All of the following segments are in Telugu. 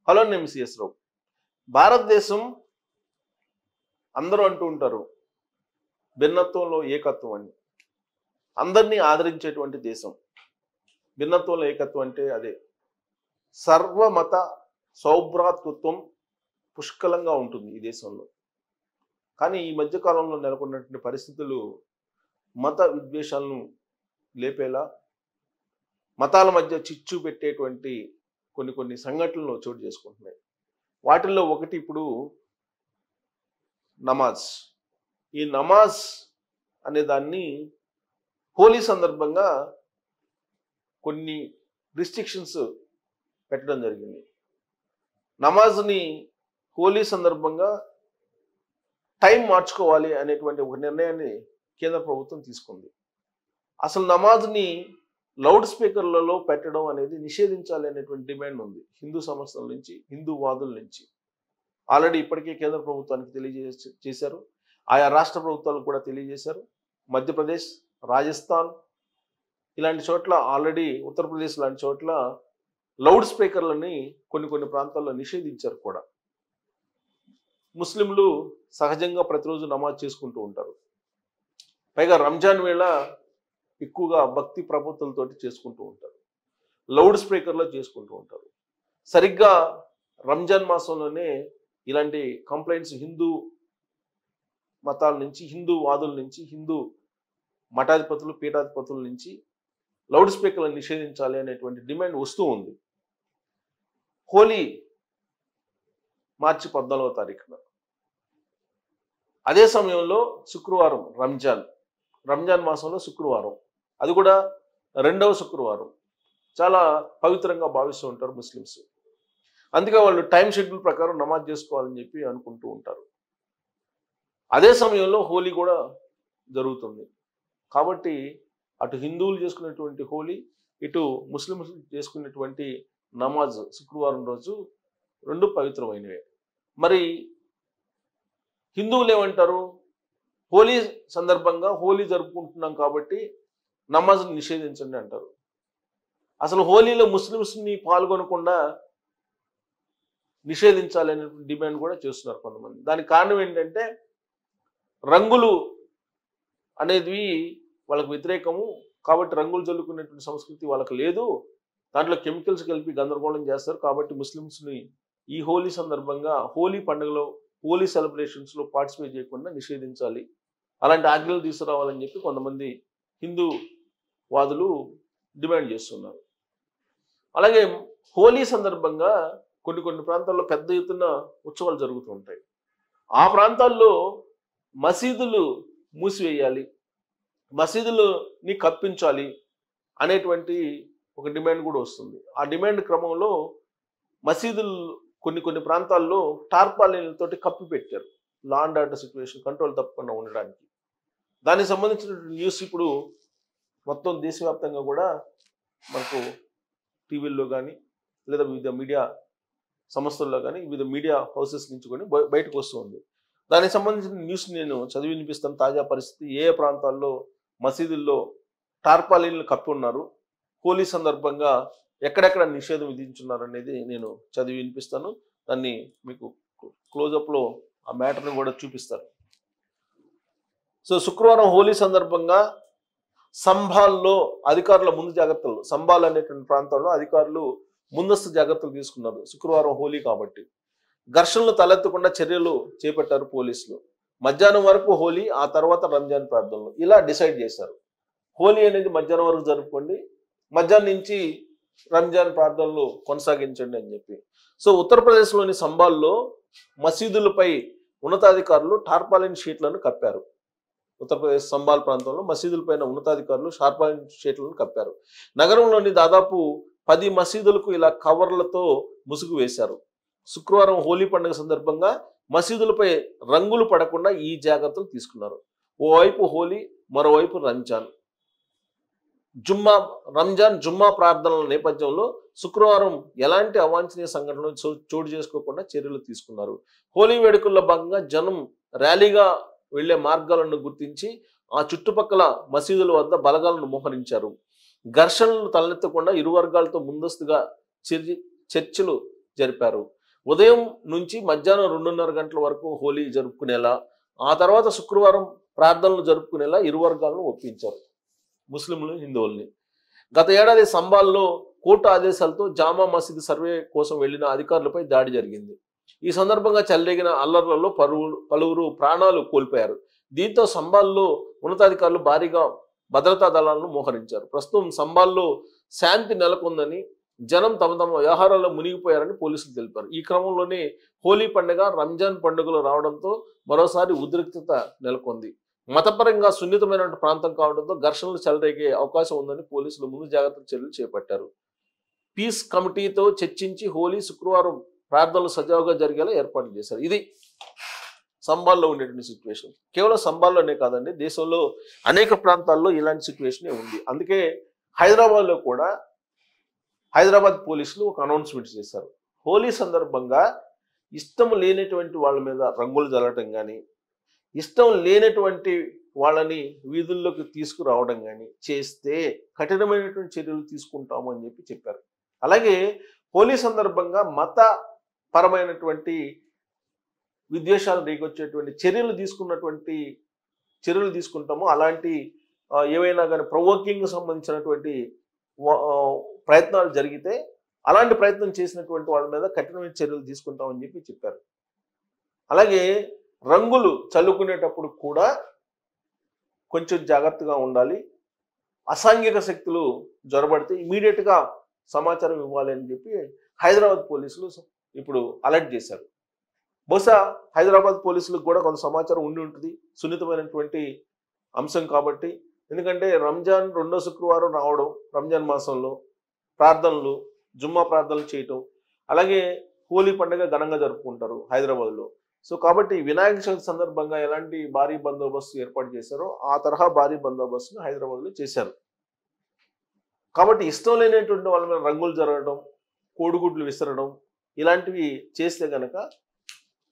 హలో నేను సిఎస్ రావు. భారతదేశం అందరూ అంటూ ఉంటారు భిన్నత్వంలో ఏకత్వం అని. అందరినీ ఆదరించేటువంటి దేశం. భిన్నత్వంలో ఏకత్వం అంటే అదే. సర్వమత సౌభ్రాతృత్వం పుష్కలంగా ఉంటుంది ఈ దేశంలో. కానీ ఈ మధ్యకాలంలో నెలకొన్నటువంటి పరిస్థితులు మత విద్వేషాలను లేపేలా, మతాల మధ్య చిచ్చు పెట్టేటువంటి కొన్ని సంఘటనలు చోటు చేసుకుంటున్నాయి. వాటిల్లో ఒకటి ఇప్పుడు నమాజ్. ఈ నమాజ్ అనే దాన్ని హోలీ సందర్భంగా కొన్ని రిస్ట్రిక్షన్స్ పెట్టడం జరిగింది. నమాజ్ని హోలీ సందర్భంగా టైం మార్చుకోవాలి అనేటువంటి ఒక నిర్ణయాన్ని కేంద్ర ప్రభుత్వం తీసుకుంది. అసలు నమాజ్ని లౌడ్ స్పీకర్లలో పెట్టడం అనేది నిషేధించాలి అనేటువంటి డిమాండ్ ఉంది హిందూ సంస్థల నుంచి, హిందూ వాదుల నుంచి. ఆల్రెడీ ఇప్పటికే కేంద్ర ప్రభుత్వానికి తెలియజేశారు, ఆయా రాష్ట్ర ప్రభుత్వాలకు కూడా తెలియజేశారు. మధ్యప్రదేశ్, రాజస్థాన్ ఇలాంటి చోట్ల, ఆల్రెడీ ఉత్తరప్రదేశ్ లాంటి చోట్ల లౌడ్ స్పీకర్లని కొన్ని ప్రాంతాల్లో నిషేధించారు కూడా. ముస్లింలు సహజంగా ప్రతిరోజు నమాజ్ చేసుకుంటూ ఉంటారు. పైగా రంజాన్ వేళ ఎక్కువగా భక్తి ప్రపత్తులతోటి చేసుకుంటూ ఉంటారు. లౌడ్ స్పీకర్లో చేసుకుంటూ ఉంటారు. సరిగ్గా రంజాన్ మాసంలోనే ఇలాంటి కంప్లైంట్స్ హిందూ మతాల నుంచి, హిందూ వాదుల నుంచి, హిందూ మఠాధిపతులు, పీఠాధిపతుల నుంచి లౌడ్ స్పీకర్లను నిషేధించాలి అనేటువంటి డిమాండ్ వస్తూ ఉంది. హోలీ మార్చి 14వ తారీఖున, అదే సమయంలో శుక్రవారం రంజాన్ మాసంలో శుక్రవారం, అది కూడా 2వ శుక్రవారం చాలా పవిత్రంగా భావిస్తూ ఉంటారు ముస్లిమ్స్. అందుకే వాళ్ళు టైం షెడ్యూల్ ప్రకారం నమాజ్ చేసుకోవాలని చెప్పి అనుకుంటూ ఉంటారు. అదే సమయంలో హోలీ కూడా జరుగుతుంది. కాబట్టి అటు హిందువులు చేసుకునేటువంటి హోలీ, ఇటు ముస్లిమ్స్ చేసుకునేటువంటి నమాజ్ శుక్రవారం రోజు రెండు పవిత్రమైనవే. మరి హిందువులు ఏమంటారు? హోలీ సందర్భంగా హోలీ జరుపుకుంటున్నాం కాబట్టి నమాజ్ని నిషేధించండి అంటారు. అసలు హోలీలో ముస్లిమ్స్ని పాల్గొనకుండా నిషేధించాలనే డిమాండ్ కూడా చేస్తున్నారు కొంతమంది. దానికి కారణం ఏంటంటే రంగులు అనేది వాళ్ళకు వ్యతిరేకము, కాబట్టి రంగులు జల్లుకునేటువంటి సంస్కృతి వాళ్ళకి లేదు, దాంట్లో కెమికల్స్ కలిపి గందరగోళం చేస్తారు, కాబట్టి ముస్లిమ్స్ని ఈ హోలీ సందర్భంగా, హోలీ పండుగలో, హోలీ సెలబ్రేషన్స్లో పార్టిసిపేట్ చేయకుండా నిషేధించాలి, అలాంటి ఆజ్ఞలు తీసుకురావాలని చెప్పి కొంతమంది హిందూ వాదులు డిమాండ్ చేస్తున్నారు. అలాగే హోలీ సందర్భంగా కొన్ని ప్రాంతాల్లో పెద్ద ఎత్తున ఉత్సవాలు జరుగుతూ ఉంటాయి. ఆ ప్రాంతాల్లో మసీదులు మూసివేయాలి, మసీదులని కప్పించాలి అనేటువంటి ఒక డిమాండ్ కూడా వస్తుంది. ఆ డిమాండ్ క్రమంలో మసీదులు కొన్ని ప్రాంతాల్లో టార్పాలిన్లతోటి కప్పి పెట్టారు, law and order situation control తప్పకుండా ఉండడానికి. దానికి సంబంధించిన న్యూస్ ఇప్పుడు మొత్తం దేశవ్యాప్తంగా కూడా మనకు టీవీల్లో కానీ, లేదా వివిధ మీడియా సంస్థల్లో కానీ, వివిధ మీడియా హౌసెస్ నుంచి కూడా బయటకు వస్తుంది. దానికి సంబంధించిన న్యూస్ నేను చదివి వినిపిస్తాను. తాజా పరిస్థితి, ఏ ప్రాంతాల్లో మసీదుల్లో టార్పాలిన్లు కప్పి ఉన్నారు, హోలీ సందర్భంగా ఎక్కడెక్కడ నిషేధం విధించున్నారు అనేది నేను చదివి వినిపిస్తాను. దాన్ని మీకు క్లోజప్లో ఆ మ్యాటర్ని కూడా చూపిస్తారు. సో శుక్రవారం హోలీ సందర్భంగా సంబాల్లో అధికారుల ముందు జాగ్రత్తలు, సంబాల్ అనేటువంటి ప్రాంతాల్లో అధికారులు ముందస్తు జాగ్రత్తలు తీసుకున్నారు శుక్రవారం హోలీ కాబట్టి. ఘర్షణలు తలెత్తకుండా చర్యలు చేపట్టారు పోలీసులు. మధ్యాహ్నం వరకు హోలీ, ఆ తర్వాత రంజాన్ ప్రార్థనలు, ఇలా డిసైడ్ చేశారు. హోలీ అనేది మధ్యాహ్నం వరకు జరుపుకోండి, మధ్యాహ్నం నుంచి రంజాన్ ప్రార్థనలు కొనసాగించండి అని చెప్పి. సో ఉత్తరప్రదేశ్లోని సంబాల్లో మసీదులపై ఉన్నతాధికారులు టార్పాలిన్ షీట్లను కప్పారు. ఉత్తరప్రదేశ్ సంబాల్ ప్రాంతంలో మసీదులపైన ఉన్నతాధికారులు టార్పాలిన్ షీట్లను కప్పారు. నగరంలోని దాదాపు 10 మసీదులకు ఇలా కవర్లతో ముసుగు వేశారు. శుక్రవారం హోలీ పండుగ సందర్భంగా మసీదులపై రంగులు పడకుండా ఈ జాగ్రత్తలు తీసుకున్నారు. ఓవైపు హోలీ, మరోవైపు రంజాన్ జుమ్మా ప్రార్థనల నేపథ్యంలో శుక్రవారం ఎలాంటి అవాంఛనీయ సంఘటనలు చోటు చేసుకోకుండా చర్యలు తీసుకున్నారు. హోలీ వేడుకల్లో భాగంగా జనం ర్యాలీగా వెళ్లే మార్గాలను గుర్తించి ఆ చుట్టుపక్కల మసీదుల వద్ద బలగాలను మోహరించారు. ఘర్షణలు తలెత్తకుండా ఇరు వర్గాలతో ముందస్తుగా చర్చలు జరిపారు. ఉదయం నుంచి మధ్యాహ్నం 2:30 గంటల వరకు హోలీ జరుపుకునేలా, ఆ తర్వాత శుక్రవారం ప్రార్థనలు జరుపుకునేలా ఇరు వర్గాలను ఒప్పించారు, ముస్లింలు హిందువుల్ని. గత ఏడాది సంబాల్లో కోర్టు ఆదేశాలతో జామా మసీదు సర్వే కోసం వెళ్లిన అధికారులపై దాడి జరిగింది. ఈ సందర్భంగా చెలరేగిన అల్లర్లలో పలువురు ప్రాణాలు కోల్పోయారు. దీంతో సంబాల్లో ఉన్నతాధికారులు భారీగా భద్రతా దళాలను మోహరించారు. ప్రస్తుతం సంబాల్లో శాంతి నెలకొందని, జనం తమ తమ వ్యవహారాల్లో మునిగిపోయారని పోలీసులు తెలిపారు. ఈ క్రమంలోనే హోలీ పండుగ, రంజాన్ పండుగలు రావడంతో మరోసారి ఉద్రిక్తత నెలకొంది. మతపరంగా సున్నితమైన ప్రాంతం కావడంతో ఘర్షణలు చెలరేగే అవకాశం ఉందని పోలీసులు ముందు జాగ్రత్త చర్యలు చేపట్టారు. పీస్ కమిటీతో చర్చించి హోలీ శుక్రవారం ప్రార్థనలు సజావుగా జరిగేలా ఏర్పాటు చేశారు. ఇది సంబాల్లో ఉండేటువంటి సిచ్యువేషన్. కేవలం సంబాల్లోనే కాదండి, దేశంలో అనేక ప్రాంతాల్లో ఇలాంటి సిచ్యువేషనే ఉంది. అందుకే హైదరాబాద్లో కూడా హైదరాబాద్ పోలీసులు ఒక అనౌన్స్మెంట్ చేశారు. హోలీ సందర్భంగా ఇష్టం లేనటువంటి వాళ్ళ మీద రంగులు జల్లటం కానీ, ఇష్టం లేనటువంటి వాళ్ళని వీధుల్లోకి తీసుకురావడం కానీ చేస్తే కఠినమైనటువంటి చర్యలు తీసుకుంటాము అని చెప్పారు. అలాగే హోలీ సందర్భంగా మత పరమైనటువంటి విద్వేషాలు రేగొచ్చేటువంటి చర్యలు తీసుకుంటాము. అలాంటి ఏవైనా కానీ ప్రొవోకింగ్ సంబంధించినటువంటి ప్రయత్నాలు జరిగితే అలాంటి ప్రయత్నం చేసినటువంటి వాళ్ళ మీద కఠినమైన చర్యలు తీసుకుంటామని చెప్పారు. అలాగే రంగులు చల్లుకునేటప్పుడు కూడా కొంచెం జాగ్రత్తగా ఉండాలి. అసాంఘిక శక్తులు జొరబడితే ఇమీడియట్గా సమాచారం ఇవ్వాలి అని చెప్పి హైదరాబాద్ పోలీసులు ఇప్పుడు అలర్ట్ చేశారు. బహుశా హైదరాబాద్ పోలీసులకు కూడా కొంత సమాచారం ఉండి ఉంటుంది, సున్నితమైనటువంటి అంశం కాబట్టి. ఎందుకంటే రంజాన్ 2వ శుక్రవారం రావడం, రంజాన్ మాసంలో ప్రార్థనలు, జుమ్మా ప్రార్థనలు చేయటం, అలాగే హోలీ పండుగ ఘనంగా జరుపుకుంటారు హైదరాబాద్లో. సో కాబట్టి వినాయక చవితి సందర్భంగా ఎలాంటి భారీ బందోబస్తు ఏర్పాటు చేశారో ఆ తరహా భారీ బందోబస్తును హైదరాబాద్లో చేశారు. కాబట్టి ఇష్టం లేనటువంటి వాళ్ళ మీద రంగులు జరగడం, కోడిగుడ్లు విసరడం ఇలాంటివి చేస్తే కనుక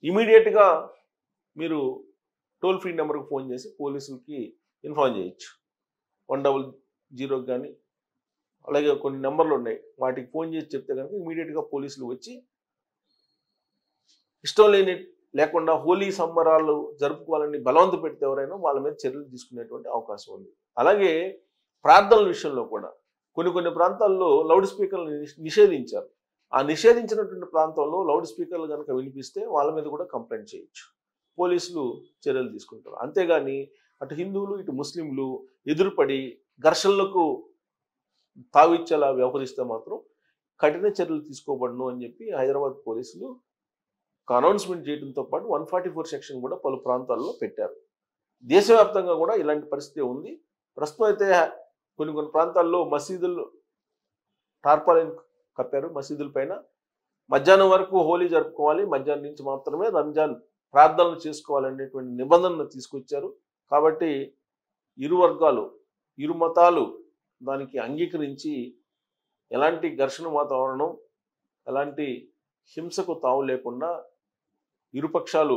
ఇమీడియట్గా మీరు టోల్ ఫ్రీ నెంబర్కి ఫోన్ చేసి పోలీసులకి ఇన్ఫార్మ్ చేయొచ్చు. 100 కానీ అలాగే కొన్ని నెంబర్లు ఉన్నాయి, వాటికి ఫోన్ చేసి చెప్తే కనుక ఇమీడియట్గా పోలీసులు వచ్చి ఇష్టం లేకుండా హోలీ సంబరాలు జరుపుకోవాలని బలవంత పెడితే ఎవరైనా వాళ్ళ మీద చర్యలు తీసుకునేటువంటి అవకాశం ఉంది. అలాగే ప్రార్థనల విషయంలో కూడా కొన్ని ప్రాంతాల్లో లౌడ్ స్పీకర్లు నిషేధించారు. ఆ నిషేధించినటువంటి ప్రాంతంలో లౌడ్ స్పీకర్లు కనుక వినిపిస్తే వాళ్ళ మీద కూడా కంప్లైంట్ చేయొచ్చు, పోలీసులు చర్యలు తీసుకుంటారు. అంతేగాని అటు హిందువులు ఇటు ముస్లింలు ఎదురుపడి ఘర్షణలకు తావిచ్చేలా వ్యవహరిస్తే మాత్రం కఠిన చర్యలు తీసుకోబడను అని చెప్పి హైదరాబాద్ పోలీసులు ఒక అనౌన్స్మెంట్ చేయడంతో పాటు 144 సెక్షన్ కూడా పలు ప్రాంతాల్లో పెట్టారు. దేశవ్యాప్తంగా కూడా ఇలాంటి పరిస్థితి ఉంది. ప్రస్తుతం అయితే కొన్ని ప్రాంతాల్లో మసీదులు టార్పాలిన్ కప్పారు. మసీదుల పైన మధ్యాహ్నం వరకు హోలీ జరుపుకోవాలి, మధ్యాహ్నం నుంచి మాత్రమే రంజాన్ ప్రార్థనలు చేసుకోవాలనేటువంటి నిబంధనలు తీసుకొచ్చారు. కాబట్టి ఇరు వర్గాలు, ఇరు మతాలు దానికి అంగీకరించి ఎలాంటి ఘర్షణ వాతావరణం, ఎలాంటి హింసకు తావు లేకుండా ఇరుపక్షాలు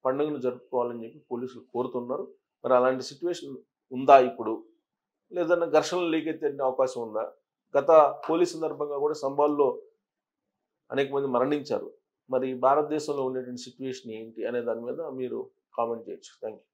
పండుగను జరుపుకోవాలని చెప్పి పోలీసులు కోరుతున్నారు. మరి అలాంటి సిచ్యువేషన్ ఉందా ఇప్పుడు, లేదన్నా ఘర్షణలు లీకెత్తే అవకాశం ఉందా? గత హోలీ సందర్భంగా కూడా సంబాల్లో అనేక మంది మరణించారు. మరి భారతదేశంలో ఉండేటువంటి సిచ్యువేషన్ ఏంటి అనే దాని మీద మీరు కామెంట్ చేయొచ్చు. Thank you.